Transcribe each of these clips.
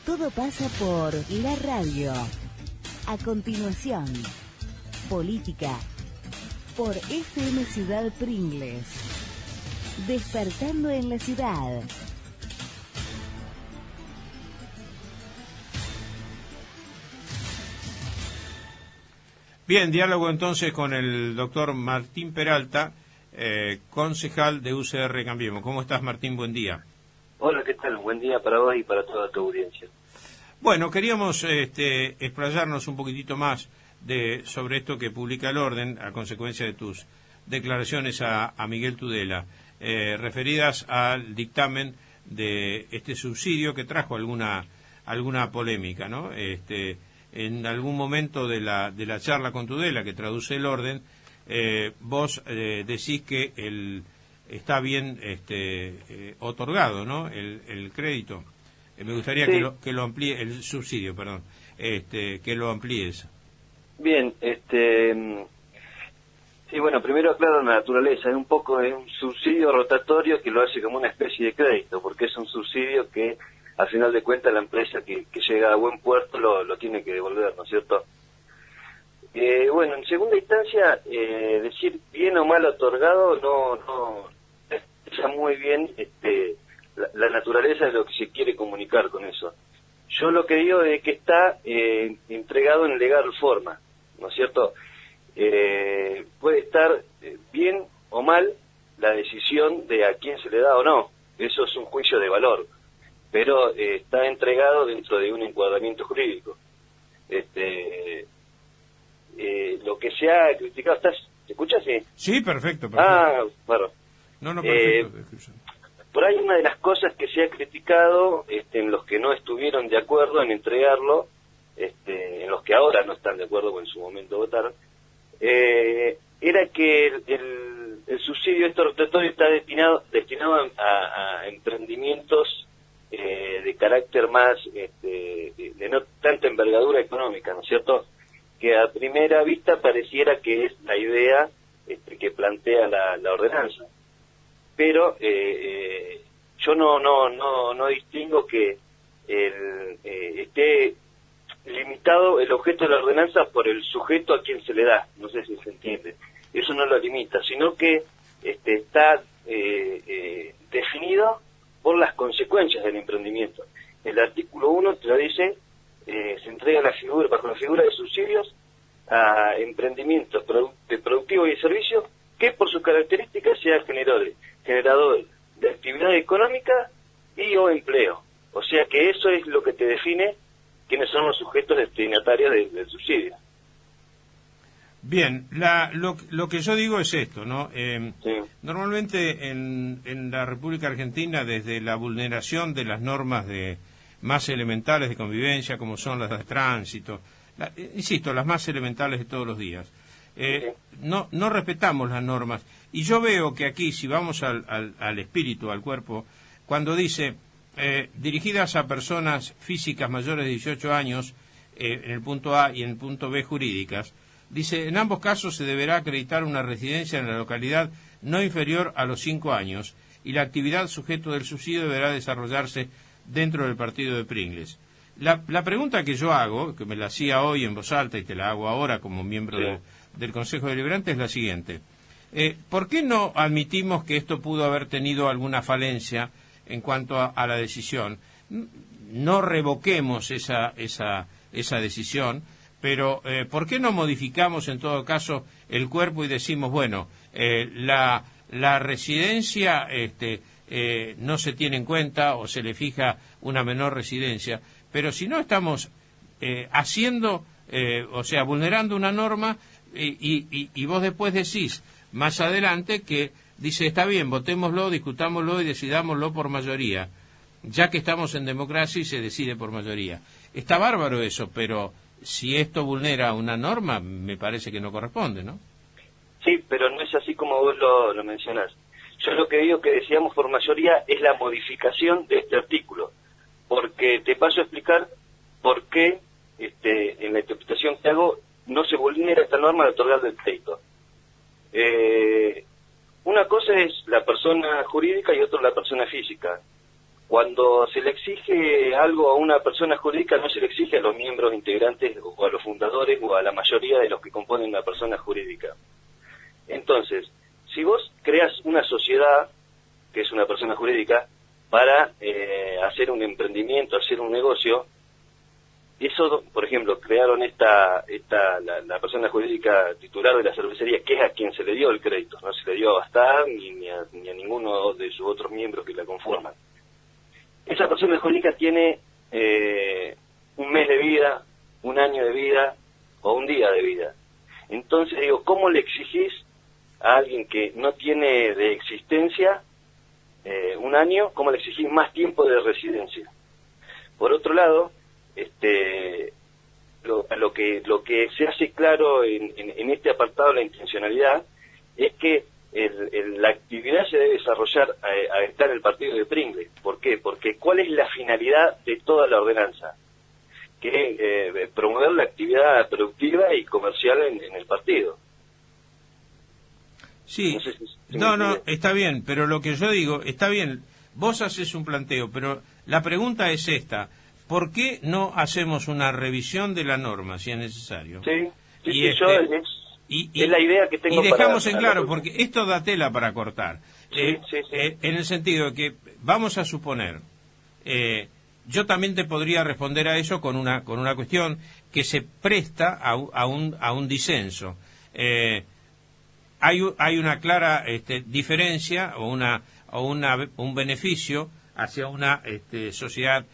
Todo pasa por la radio. A continuación, política por FM Ciudad Pringles. Despertando en la ciudad. Bien, diálogo entonces con el doctor Martín Peralta, concejal de UCR Cambiemos. ¿Cómo estás, Martín? Buen día. Hola, ¿qué tal? Buen día para vos y para toda tu audiencia. Bueno, queríamos explayarnos un poquitito más sobre esto que publica El Orden a consecuencia de tus declaraciones a Miguel Tudela, referidas al dictamen de este subsidio que trajo alguna polémica, ¿no? En algún momento de la charla con Tudela, que traduce El Orden, vos decís que está bien otorgado, ¿no? El crédito. Me gustaría sí. que lo amplíe, el subsidio, perdón, que lo amplíes. Bien, sí, bueno, primero aclaro la naturaleza, es un subsidio rotatorio que lo hace como una especie de crédito, porque es un subsidio que al final de cuentas la empresa que llega a buen puerto lo tiene que devolver, ¿no es cierto? Bueno, en segunda instancia, decir bien o mal otorgado no está muy bien la naturaleza de lo que se quiere comunicar con eso. Yo lo que digo es que está entregado en legal forma, ¿no es cierto? Puede estar bien o mal la decisión de a quién se le da o no, eso es un juicio de valor, pero está entregado dentro de un encuadramiento jurídico. Lo que se ha criticado, ¿te escuchas? Sí, perfecto. Ah, bueno. No, perfecto. Por ahí una de las cosas que se ha criticado, en los que no estuvieron de acuerdo en entregarlo, en los que ahora no están de acuerdo o en su momento votaron, era que el subsidio rotatorio está destinado a emprendimientos de carácter más, de no tanta envergadura económica, ¿no es cierto? Que a primera vista pareciera que es la idea que plantea la ordenanza. Pero yo no distingo que esté limitado el objeto de la ordenanza por el sujeto a quien se le da, no sé si se entiende. Eso no lo limita, sino que está definido por las consecuencias del emprendimiento. El artículo 1 te lo dice, se entrega bajo la figura de subsidios a emprendimientos productivos y de servicios que por sus características sean generador de actividad económica y o empleo. O sea que eso es lo que te define quiénes son los sujetos destinatarios del subsidio. Bien, lo que yo digo es esto, ¿no? Sí. Normalmente en la República Argentina, desde la vulneración de las normas más elementales de convivencia, como son las de tránsito, insisto, las más elementales de todos los días, no respetamos las normas. Y yo veo que aquí, si vamos al espíritu, al cuerpo, cuando dice dirigidas a personas físicas mayores de 18 años, en el punto A y en el punto B jurídicas, dice, en ambos casos se deberá acreditar una residencia en la localidad no inferior a los 5 años y la actividad sujeto del subsidio deberá desarrollarse dentro del partido de Pringles. La pregunta que yo hago, que me la hacía hoy en voz alta y te la hago ahora como miembro del Consejo Deliberante, es la siguiente. ¿Por qué no admitimos que esto pudo haber tenido alguna falencia en cuanto a la decisión? No revoquemos esa decisión, pero ¿por qué no modificamos en todo caso el cuerpo y decimos, bueno, la residencia no se tiene en cuenta o se le fija una menor residencia, pero si no estamos vulnerando una norma y vos después decís más adelante que dice, está bien, votémoslo, discutámoslo y decidámoslo por mayoría, ya que estamos en democracia y se decide por mayoría. Está bárbaro eso, pero si esto vulnera una norma, me parece que no corresponde, ¿no? Sí, pero no es así como vos lo mencionás. Yo lo que digo que decíamos por mayoría es la modificación de este artículo, porque te paso a explicar por qué en la interpretación que hago no se vulnera esta norma de otorgar del crédito. Una cosa es la persona jurídica y otra la persona física. cuando se le exige algo a una persona jurídica, no se le exige a los miembros integrantes o a los fundadores o a la mayoría de los que componen la persona jurídica. Entonces, si vos creas una sociedad, que es una persona jurídica, para hacer un emprendimiento, hacer un negocio, eso, por ejemplo, crearon la persona jurídica titular de la cervecería, que es a quien se le dio el crédito, no se le dio a Bastar ni a ninguno de sus otros miembros que la conforman. Esa persona jurídica tiene un mes de vida, un año de vida o un día de vida. Entonces digo, ¿cómo le exigís a alguien que no tiene de existencia un año, cómo le exigís más tiempo de residencia? Por otro lado, lo que se hace claro en este apartado de la intencionalidad es que la actividad se debe desarrollar a estar en el partido de Pringles. ¿Por qué? Porque ¿cuál es la finalidad de toda la ordenanza? Que promover la actividad productiva y comercial en el partido. Sí, no, está bien, pero lo que yo digo, está bien, vos haces un planteo, pero la pregunta es esta: ¿por qué no hacemos una revisión de la norma, si es necesario? Sí, es la idea que tengo. Y dejamos en claro, porque esto da tela para cortar. En el sentido de que, vamos a suponer, yo también te podría responder a eso con una cuestión que se presta a un disenso. Hay una clara diferencia o un beneficio hacia una sociedad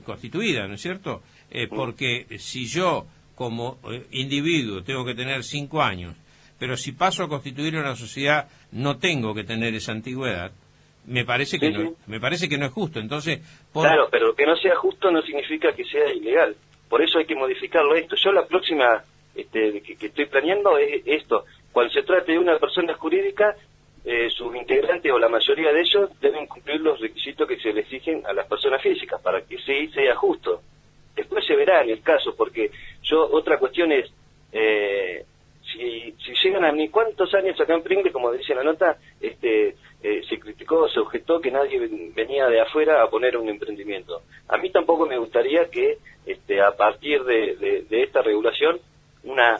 constituida, ¿no es cierto? Porque si yo como individuo tengo que tener 5 años, pero si paso a constituir una sociedad no tengo que tener esa antigüedad, me parece que no es justo. Entonces, claro, pero que no sea justo no significa que sea ilegal. Por eso hay que modificarlo esto. Yo la próxima que estoy planeando es esto. Cuando se trate de una persona jurídica, sus integrantes o la mayoría de ellos deben cumplir los requisitos que se le exigen a las personas físicas para que sí sea justo. Después se verá en el caso, porque otra cuestión es, si llegan a mí, ¿cuántos años acá en Pringles, como dice la nota, se criticó, se objetó que nadie venía de afuera a poner un emprendimiento? A mí tampoco me gustaría que a partir de esta regulación,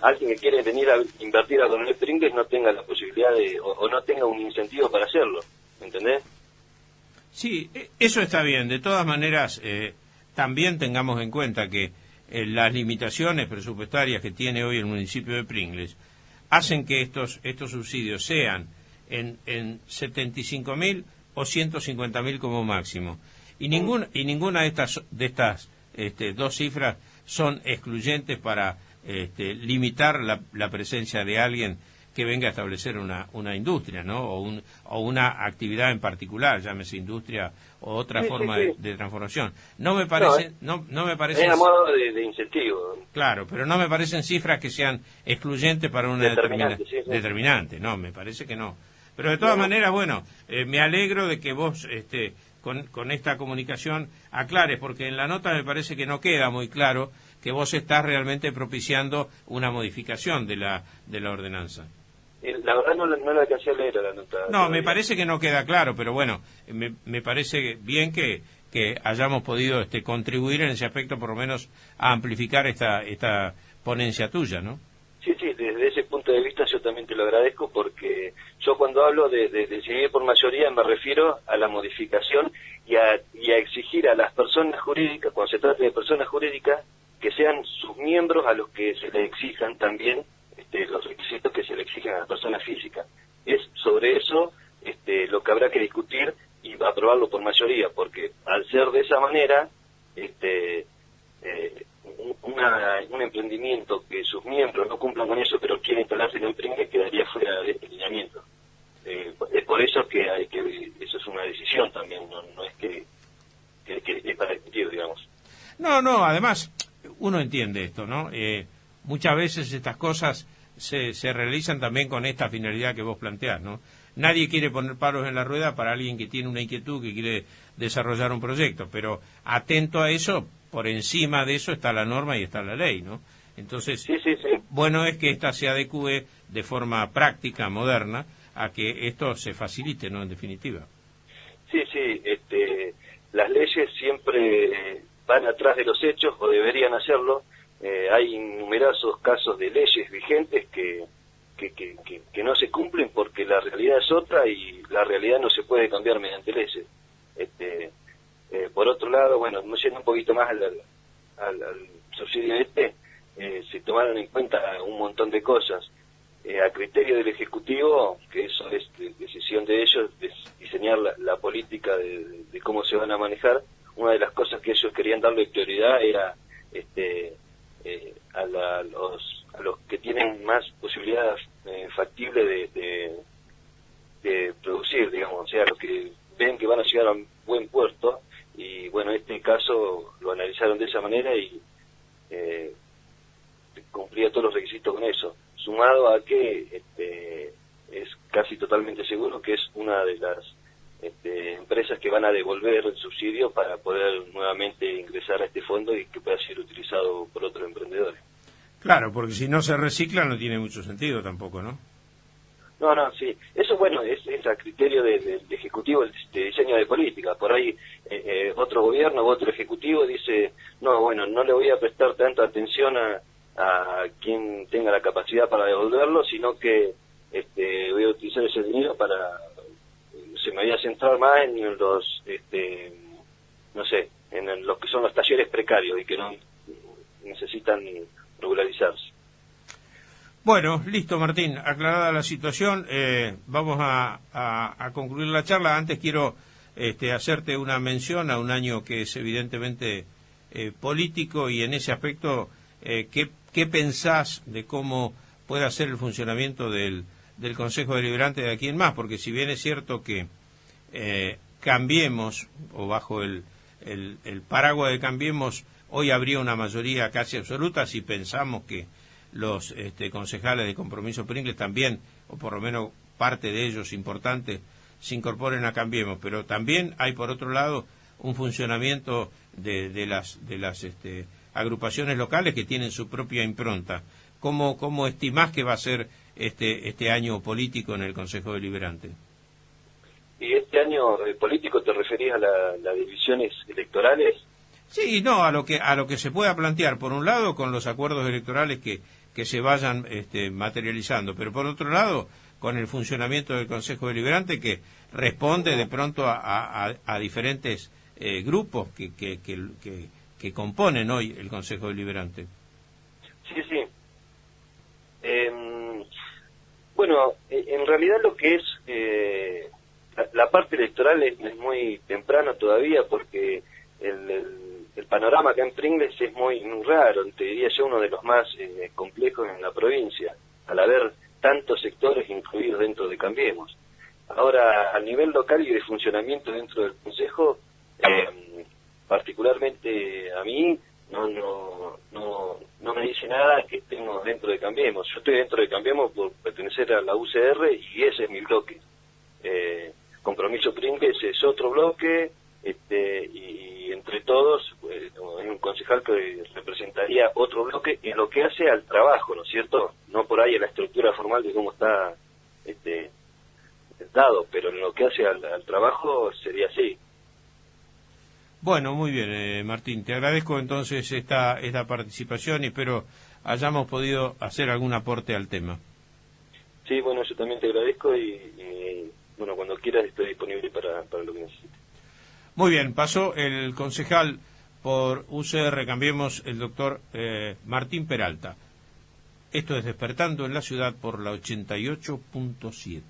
alguien que quiere venir a invertir a Coronel Pringles no tenga la posibilidad o no tenga un incentivo para hacerlo, ¿entendés? Sí, eso está bien. De todas maneras, también tengamos en cuenta que las limitaciones presupuestarias que tiene hoy el municipio de Pringles hacen que estos subsidios sean en 75.000 o 150.000 como máximo. Y ninguna de estas dos cifras son excluyentes para limitar la presencia de alguien que venga a establecer una industria, ¿no? O una actividad en particular, llámese industria o otra forma de transformación. No me parece, no me parece. Es a modo de incentivo. Claro, pero no me parecen cifras que sean excluyentes para una determinante. No, me parece que no. Pero de todas maneras, bueno, me alegro de que vos con esta comunicación aclares, porque en la nota me parece que no queda muy claro que vos estás realmente propiciando una modificación de la ordenanza. La verdad no la alcancé a leer la nota. No, me parece que no queda claro, pero bueno, me parece bien que hayamos podido contribuir en ese aspecto, por lo menos a amplificar esta ponencia tuya, ¿no? Sí, desde ese punto de vista yo también te lo agradezco, porque yo cuando hablo de decidir por mayoría me refiero a la modificación y a exigir a las personas jurídicas, cuando se trate de personas jurídicas, que sean sus miembros a los que se le exijan también los requisitos que se le exigen a las personas físicas. Es sobre eso lo que habrá que discutir y aprobarlo por mayoría, porque al ser de esa manera, un emprendimiento que sus miembros no cumplan con eso, pero quieren instalarse en el Pringles, quedaría fuera de este lineamiento. Es por eso que eso es una decisión también, no es que es para discutir, digamos. No, además, uno entiende esto, ¿no? Muchas veces estas cosas se realizan también con esta finalidad que vos planteás, ¿no? Nadie quiere poner palos en la rueda para alguien que tiene una inquietud, que quiere desarrollar un proyecto, pero atento a eso, por encima de eso está la norma y está la ley, ¿no? Entonces, bueno es que esta se adecue de forma práctica, moderna, a que esto se facilite, ¿no? En definitiva. Sí, las leyes siempre van atrás de los hechos, o deberían hacerlo. Hay numerosos casos de leyes vigentes que no se cumplen porque la realidad es otra y la realidad no se puede cambiar mediante leyes. Por otro lado, bueno, no yendo un poquito más al subsidio se tomaron en cuenta un montón de cosas. A criterio del Ejecutivo, que eso es decisión de ellos, de diseñar la política de cómo se van a manejar, una de las cosas que ellos querían darle prioridad era a los que tienen más posibilidades factibles de producir, digamos, o sea, los que ven que van a llegar a un buen puerto, y bueno, este caso lo analizaron de esa manera y cumplía todos los requisitos con eso, sumado a que es casi totalmente seguro que es una de las empresas que van a devolver el subsidio para poder nuevamente ingresar a este fondo y que pueda ser utilizado por otros emprendedores. Claro, porque si no se recicla no tiene mucho sentido tampoco, ¿no? No, sí. Eso, bueno, es a criterio del Ejecutivo, de diseño de política. Por ahí otro gobierno u otro Ejecutivo dice, no, bueno, no le voy a prestar tanta atención a quien tenga la capacidad para devolverlo, sino que voy a utilizar ese dinero para... me voy a centrar más en los, no sé, en los que son los talleres precarios y que no necesitan regularizarse. Bueno, listo, Martín, aclarada la situación, vamos a concluir la charla. Antes quiero hacerte una mención a un año que es evidentemente político, y en ese aspecto, ¿qué pensás de cómo puede ser el funcionamiento del Consejo Deliberante de aquí en más? Porque si bien es cierto que Cambiemos, o bajo el paraguas de Cambiemos, hoy habría una mayoría casi absoluta si pensamos que los concejales de Compromiso Pringles también, o por lo menos parte de ellos importantes, se incorporen a Cambiemos, pero también hay por otro lado un funcionamiento de las agrupaciones locales que tienen su propia impronta. ¿Cómo estimás que va a ser este año político en el Consejo Deliberante? ¿Y este año político te referís a las divisiones electorales? Sí, no, a lo que se pueda plantear, por un lado, con los acuerdos electorales que se vayan materializando, pero por otro lado, con el funcionamiento del Consejo Deliberante, que responde de pronto a diferentes grupos que componen hoy el Consejo Deliberante. Sí. Bueno, en realidad lo que es la parte electoral es muy temprano todavía, porque el panorama acá en Pringles es muy raro, te diría yo uno de los más complejos en la provincia, al haber tantos sectores incluidos dentro de Cambiemos. Ahora, a nivel local y de funcionamiento dentro del Consejo, particularmente a mí, no me dice nada que estemos dentro de Cambiemos. Yo estoy dentro de Cambiemos por pertenecer a la UCR y ese es mi bloque. Compromiso Pringles es otro bloque, y entre todos hay un concejal que representaría otro bloque en lo que hace al trabajo, ¿no es cierto? No por ahí en la estructura formal de cómo está dado, pero en lo que hace al trabajo sería así. Bueno, muy bien, Martín, te agradezco entonces esta participación y espero hayamos podido hacer algún aporte al tema. Sí, bueno, yo también te agradezco y bueno, cuando quieras estoy disponible para lo que necesites. Muy bien, pasó el concejal por UCR Cambiemos, el doctor Martín Peralta. Esto es Despertando en la Ciudad por la 88.7.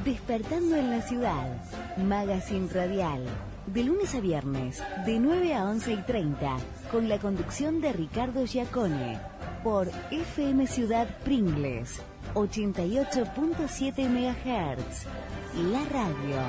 Despertando en la Ciudad, Magazine Radial, de lunes a viernes, de 9 a 11:30, con la conducción de Ricardo Giacone, por FM Ciudad Pringles, 88.7 MHz, la radio.